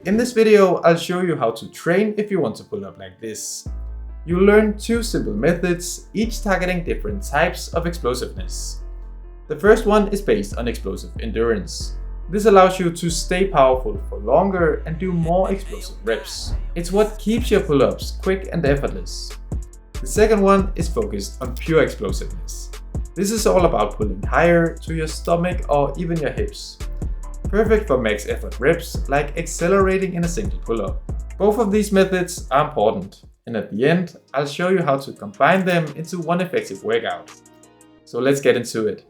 In this video, I'll show you how to train if you want to pull up like this. You'll learn two simple methods, each targeting different types of explosiveness. The first one is based on explosive endurance. This allows you to stay powerful for longer and do more explosive reps. It's what keeps your pull-ups quick and effortless. The second one is focused on pure explosiveness. This is all about pulling higher to your stomach or even your hips. Perfect for max effort reps like accelerating in a single pull-up. Both of these methods are important, and at the end, I'll show you how to combine them into one effective workout. So let's get into it.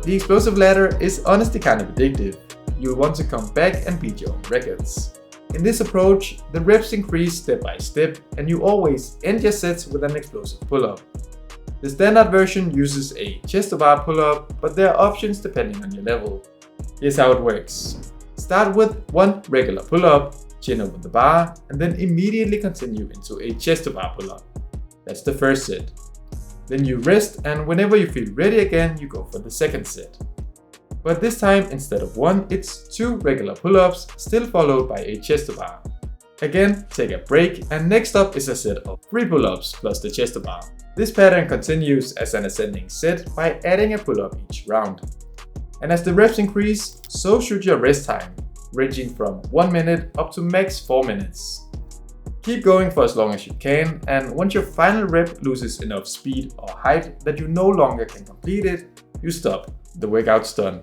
The explosive ladder is honestly kind of addictive. You'll want to come back and beat your own records. In this approach, the reps increase step by step and you always end your sets with an explosive pull-up. The standard version uses a chest-to-bar pull-up, but there are options depending on your level. Here's how it works. Start with one regular pull-up, chin over the bar, and then immediately continue into a chest-to-bar pull-up. That's the first set. Then you rest, and whenever you feel ready again, you go for the second set. But this time, instead of one, it's two regular pull-ups, still followed by a chest-to-bar. Again, take a break, and next up is a set of 3 pull-ups plus the chest-to-bar. This pattern continues as an ascending set by adding a pull-up each round. And as the reps increase, so should your rest time, ranging from 1 minute up to max 4 minutes. Keep going for as long as you can, and once your final rep loses enough speed or height that you no longer can complete it, you stop. The workout's done.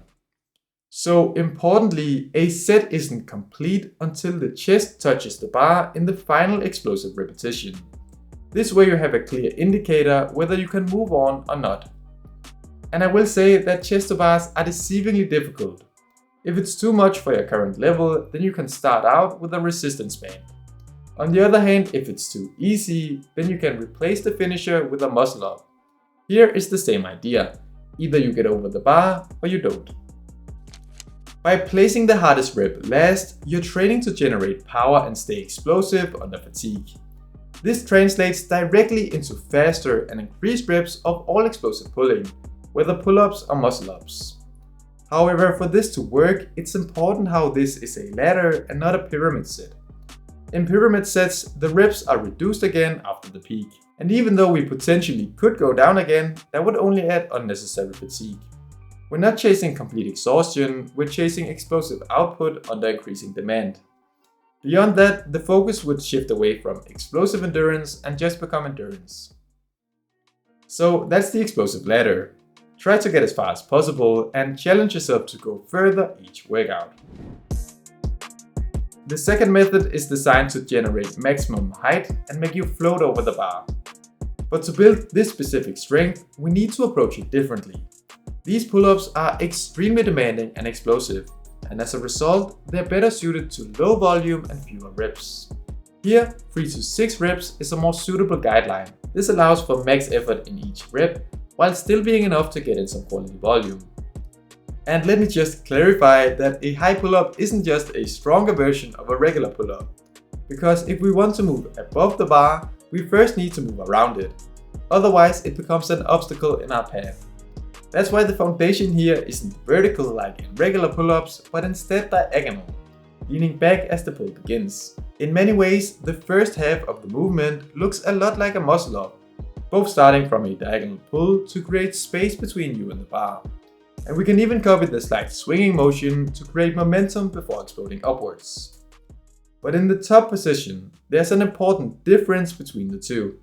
So importantly, a set isn't complete until the chest touches the bar in the final explosive repetition. This way you have a clear indicator whether you can move on or not. And I will say that chest to bars are deceivingly difficult. If it's too much for your current level, then you can start out with a resistance band. On the other hand, if it's too easy, then you can replace the finisher with a muscle up. Here is the same idea. Either you get over the bar or you don't. By placing the hardest rep last, you're training to generate power and stay explosive under fatigue. This translates directly into faster and increased reps of all explosive pulling, whether pull-ups or muscle-ups. However, for this to work, it's important how this is a ladder and not a pyramid set. In pyramid sets, the reps are reduced again after the peak. And even though we potentially could go down again, that would only add unnecessary fatigue. We're not chasing complete exhaustion, we're chasing explosive output under increasing demand. Beyond that, the focus would shift away from explosive endurance and just become endurance. So that's the explosive ladder. Try to get as far as possible and challenge yourself to go further each workout. The second method is designed to generate maximum height and make you float over the bar. But to build this specific strength, we need to approach it differently. These pull-ups are extremely demanding and explosive, and as a result, they're better suited to low volume and fewer reps. Here, 3 to 6 reps is a more suitable guideline. This allows for max effort in each rep, while still being enough to get in some quality volume. And let me just clarify that a high pull-up isn't just a stronger version of a regular pull-up. Because if we want to move above the bar, we first need to move around it. Otherwise, it becomes an obstacle in our path. That's why the foundation here isn't vertical like in regular pull-ups, but instead diagonal, leaning back as the pull begins. In many ways, the first half of the movement looks a lot like a muscle up, both starting from a diagonal pull to create space between you and the bar. And we can even copy the slight swinging motion to create momentum before exploding upwards. But in the top position, there's an important difference between the two.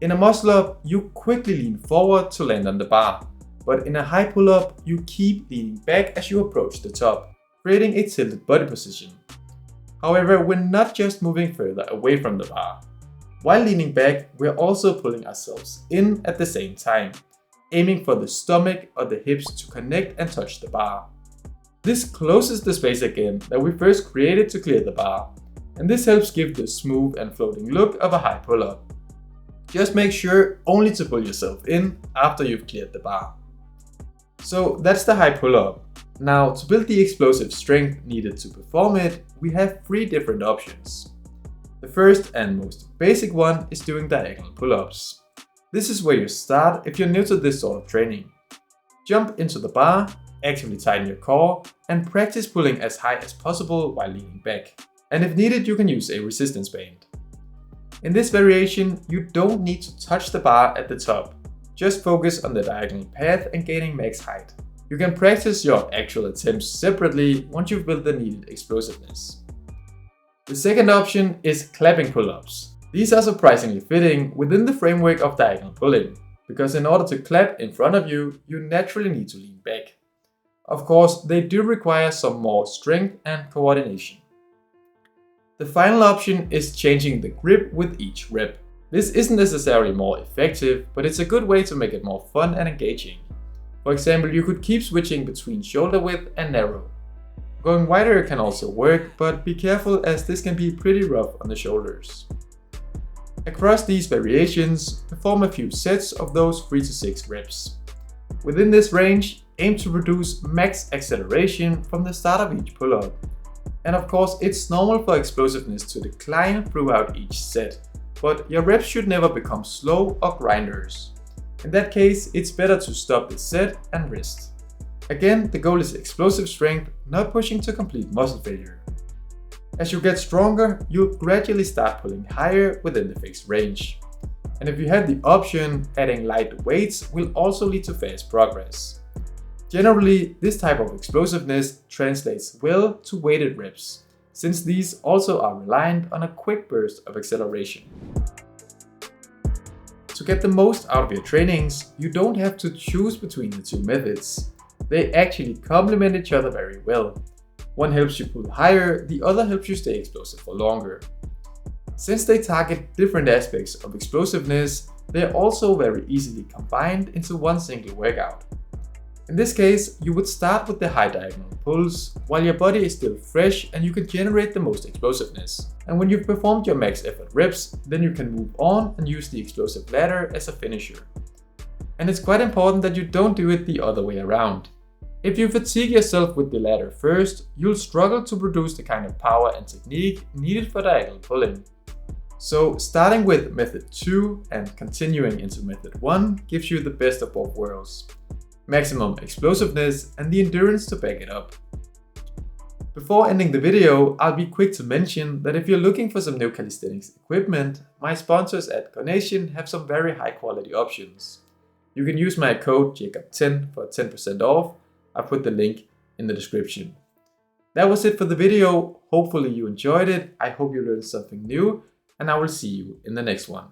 In a muscle up, you quickly lean forward to land on the bar. But in a high pull-up, you keep leaning back as you approach the top, creating a tilted body position. However, we're not just moving further away from the bar. While leaning back, we're also pulling ourselves in at the same time, aiming for the stomach or the hips to connect and touch the bar. This closes the space again that we first created to clear the bar, and this helps give the smooth and floating look of a high pull-up. Just make sure only to pull yourself in after you've cleared the bar. So that's the high pull-up. Now, to build the explosive strength needed to perform it, we have 3 different options. The first and most basic one is doing diagonal pull-ups. This is where you start if you're new to this sort of training. Jump into the bar actively tighten your core, and practice pulling as high as possible while leaning back. And if needed, you can use a resistance band. In this variation, you don't need to touch the bar at the top. Just focus on the diagonal path and gaining max height. You can practice your actual attempts separately once you've built the needed explosiveness. The second option is clapping pull-ups. These are surprisingly fitting within the framework of diagonal pulling, because in order to clap in front of you, you naturally need to lean back. Of course, they do require some more strength and coordination. The final option is changing the grip with each rep. This isn't necessarily more effective, but it's a good way to make it more fun and engaging. For example, you could keep switching between shoulder width and narrow. Going wider can also work, but be careful as this can be pretty rough on the shoulders. Across these variations, perform a few sets of those 3 to 6 reps. Within this range, aim to produce max acceleration from the start of each pull-up. And of course, it's normal for explosiveness to decline throughout each set, but your reps should never become slow or grinders. In that case, it's better to stop the set and rest. Again, the goal is explosive strength, not pushing to complete muscle failure. As you get stronger, you'll gradually start pulling higher within the fixed range. And if you have the option, adding light weights will also lead to fast progress. Generally, this type of explosiveness translates well to weighted reps, since these also are reliant on a quick burst of acceleration. To get the most out of your trainings, you don't have to choose between the two methods. They actually complement each other very well. One helps you pull higher, the other helps you stay explosive for longer. Since they target different aspects of explosiveness, they are also very easily combined into one single workout. In this case, you would start with the high diagonal pulls, while your body is still fresh and you can generate the most explosiveness. And when you've performed your max effort reps, then you can move on and use the explosive ladder as a finisher. And it's quite important that you don't do it the other way around. If you fatigue yourself with the ladder first, you'll struggle to produce the kind of power and technique needed for diagonal pulling. So starting with method 2 and continuing into method 1 gives you the best of both worlds. Maximum explosiveness and the endurance to back it up. Before ending the video, I'll be quick to mention that if you're looking for some new calisthenics equipment, my sponsors at Carnation have some very high quality options. You can use my code JACOB10 for 10% off. I put the link in the description. That was it for the video. Hopefully you enjoyed it. I hope you learned something new, and I will see you in the next one.